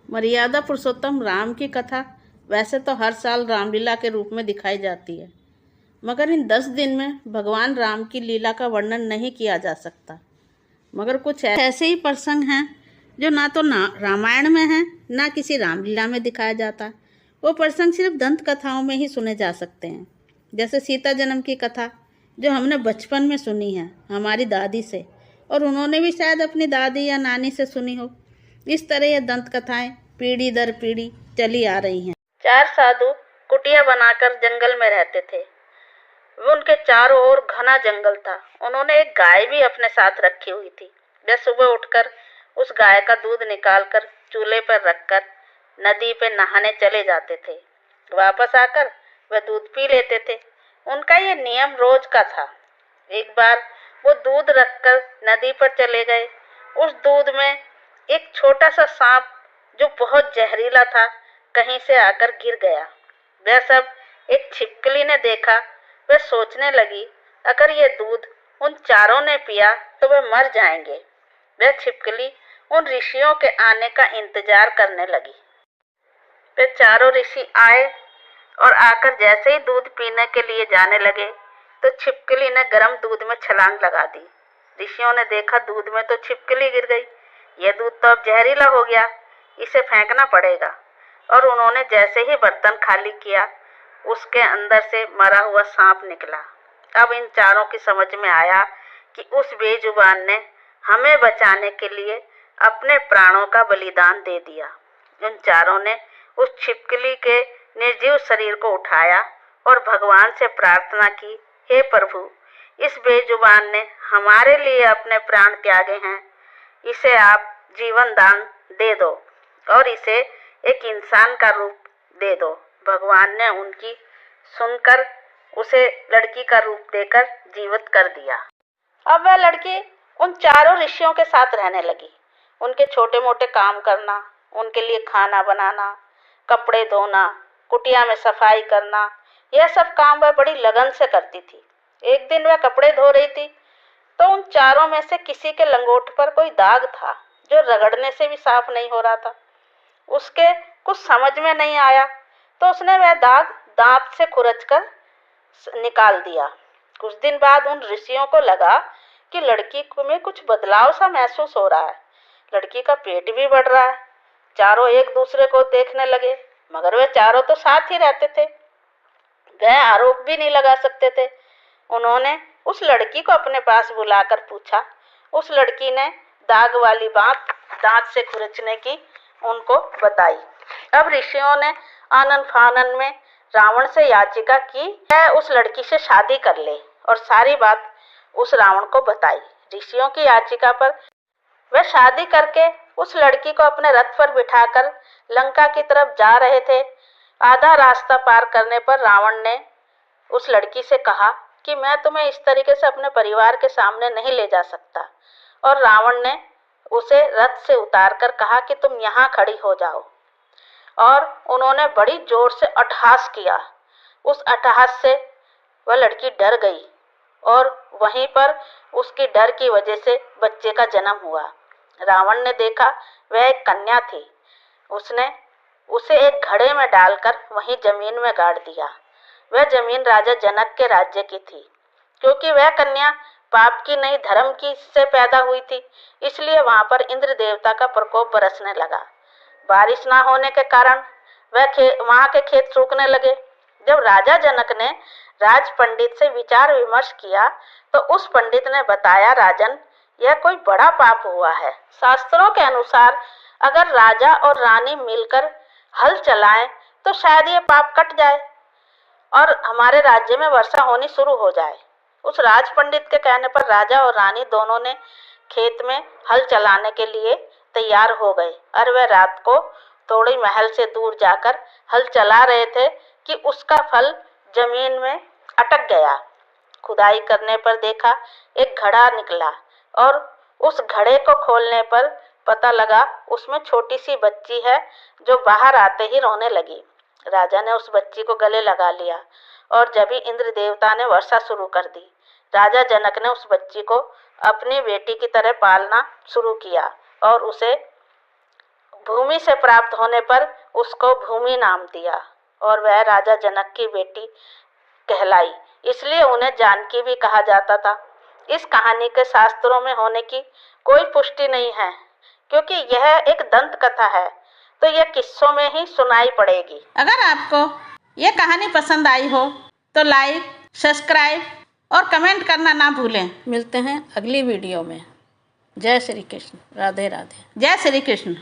मर्यादा पुरुषोत्तम राम की कथा वैसे तो हर साल रामलीला के रूप में दिखाई जाती है, मगर इन 10 दिन में भगवान राम की लीला का वर्णन नहीं किया जा सकता। मगर कुछ ऐसे ही प्रसंग हैं जो ना तो ना रामायण में हैं, ना किसी रामलीला में दिखाया जाता। वो प्रसंग सिर्फ दंत कथाओं में ही सुने जा सकते हैं। जैसे सीता जन्म की कथा, जो हमने बचपन में सुनी है हमारी दादी से, और उन्होंने भी शायद अपनी दादी या नानी से सुनी हो। इस तरह ये दंत कथाएं पीढ़ी दर पीढ़ी चली आ रही हैं। 4 साधु कुटिया बनाकर जंगल में रहते थे। वो उनके चारों ओर घना जंगल था। उन्होंने एक गाय भी अपने साथ रखी हुई थी। वे सुबह उठकर उस गाय का दूध निकालकर चूल्हे पर रखकर नदी पे नहाने चले जाते थे। वापस आकर वह दूध पी लेते थे। उनका ये नियम रोज का था। एक बार वो दूध रखकर नदी पर चले गए। उस दूध में एक छोटा सा सांप, जो बहुत जहरीला था, कहीं से आकर गिर गया। वह सब एक छिपकली ने देखा। वह सोचने लगी, अगर ये दूध उन चारों ने पिया तो वे मर जाएंगे। वह छिपकली उन ऋषियों के आने का इंतजार करने लगी। वे चारों ऋषि आए और आकर जैसे ही दूध पीने के लिए जाने लगे तो छिपकली ने गर्म दूध में छलांग लगा दी। ऋषियों ने देखा दूध में तो छिपकली गिर गई। यह दूध तो अब जहरीला हो गया, इसे फेंकना पड़ेगा। और उन्होंने जैसे ही बर्तन खाली किया, उसके अंदर से मरा हुआ सांप निकला। अब इन चारों की समझ में आया कि उस बेजुबान ने हमें बचाने के लिए अपने प्राणों का बलिदान दे दिया। उन चारों ने उस छिपकली के निर्जीव शरीर को उठाया और भगवान से प्रार्थना की, हे प्रभु, इस बेजुबान ने हमारे लिए अपने प्राण त्यागे हैं, इसे आप जीवन दान दे दो और इसे एक इंसान का रूप दे दो। भगवान ने उनकी सुनकर उसे लड़की का रूप देकर जीवित कर दिया। अब वह लड़की उन चारों ऋषियों के साथ रहने लगी। उनके छोटे मोटे काम करना, उनके लिए खाना बनाना, कपड़े धोना, कुटिया में सफाई करना, यह सब काम वह बड़ी लगन से करती थी। एक दिन वह कपड़े धो रही थी तो उन चारों में से किसी के लंगोट पर कोई दाग था, जो रगड़ने से भी साफ नहीं हो रहा था। उसके कुछ समझ में नहीं आया तो उसने वह दाग दांत से खुरचकर निकाल दिया। कुछ दिन बाद उन ऋषियों को लगा कि लड़की में कुछ बदलाव सा महसूस हो रहा है। लड़की का पेट भी बढ़ रहा है। चारों एक दूसरे को देखने लगे, मगर वे चारों तो साथ ही रहते थे। वह आरोप भी नहीं लगा सकते थे। उन्होंने उस लड़की को अपने पास बुलाकर पूछा। उस लड़की ने दाग वाली बात दांत से खुरचने की उनको बताई। अब ऋषियों ने आनन फानन में रावण से याचिका की, वह उस लड़की से शादी कर ले, और सारी बात उस रावण को बताई। ऋषियों की याचिका पर वह शादी करके उस लड़की को अपने रथ पर बिठाकर लंका की तरफ जा रहे थे। आधा रास्ता पार करने पर रावण ने उस लड़की से कहा कि मैं तुम्हें इस तरीके से अपने परिवार के सामने नहीं ले जा सकता। और रावण ने उसे रथ से उतारकर कहा कि तुम यहाँ खड़ी हो जाओ। और उन्होंने बड़ी जोर से अट्टहास किया। उस अट्टहास से वह लड़की डर गई और वहीं पर उसकी डर की वजह से बच्चे का जन्म हुआ। रावण ने देखा वह एक कन्या थी। उसने उसे एक घड़े में डालकर वहीं जमीन में गाड़ दिया। वह जमीन राजा जनक के राज्य की थी। क्योंकि वह कन्या पाप की नहीं धर्म की से पैदा हुई थी, इसलिए वहां पर इंद्र देवता का प्रकोप बरसने लगा। बारिश ना होने के कारण वहां के खेत सूखने लगे। जब राजा जनक ने राज पंडित से विचार विमर्श किया तो उस पंडित ने बताया, राजन, यह कोई बड़ा पाप हुआ है। शास्त्रों के अनुसार अगर राजा और रानी मिलकर हल चलाएं तो शायद ये पाप कट जाए और हमारे राज्य में वर्षा होनी शुरू हो जाए। उस राज पंडित के कहने पर राजा और रानी दोनों ने खेत में हल चलाने के लिए तैयार हो गए और वे रात को थोड़ी महल से दूर जाकर हल चला रहे थे कि उसका फल जमीन में अटक गया। खुदाई करने पर देखा एक घड़ा निकला और उस घड़े को खोलने पर पता लगा उसमें छोटी सी बच्ची है, जो बाहर आते ही रोने लगी। राजा ने उस बच्ची को गले लगा लिया और जब ही इंद्र देवता ने वर्षा शुरू कर दी। राजा जनक ने उस बच्ची को अपनी बेटी की तरह पालना शुरू किया और उसे भूमि से प्राप्त होने पर उसको भूमि नाम दिया और वह राजा जनक की बेटी कहलाई, इसलिए उन्हें जानकी भी कहा जाता था। इस कहानी के शास्त्रों में होने की कोई पुष्टि नहीं है, क्योंकि यह एक दंत कथा है, तो यह किस्सों में ही सुनाई पड़ेगी। अगर आपको यह कहानी पसंद आई हो तो लाइक, सब्सक्राइब और कमेंट करना ना भूलें। मिलते हैं अगली वीडियो में। जय श्री कृष्ण। राधे राधे। जय श्री कृष्ण।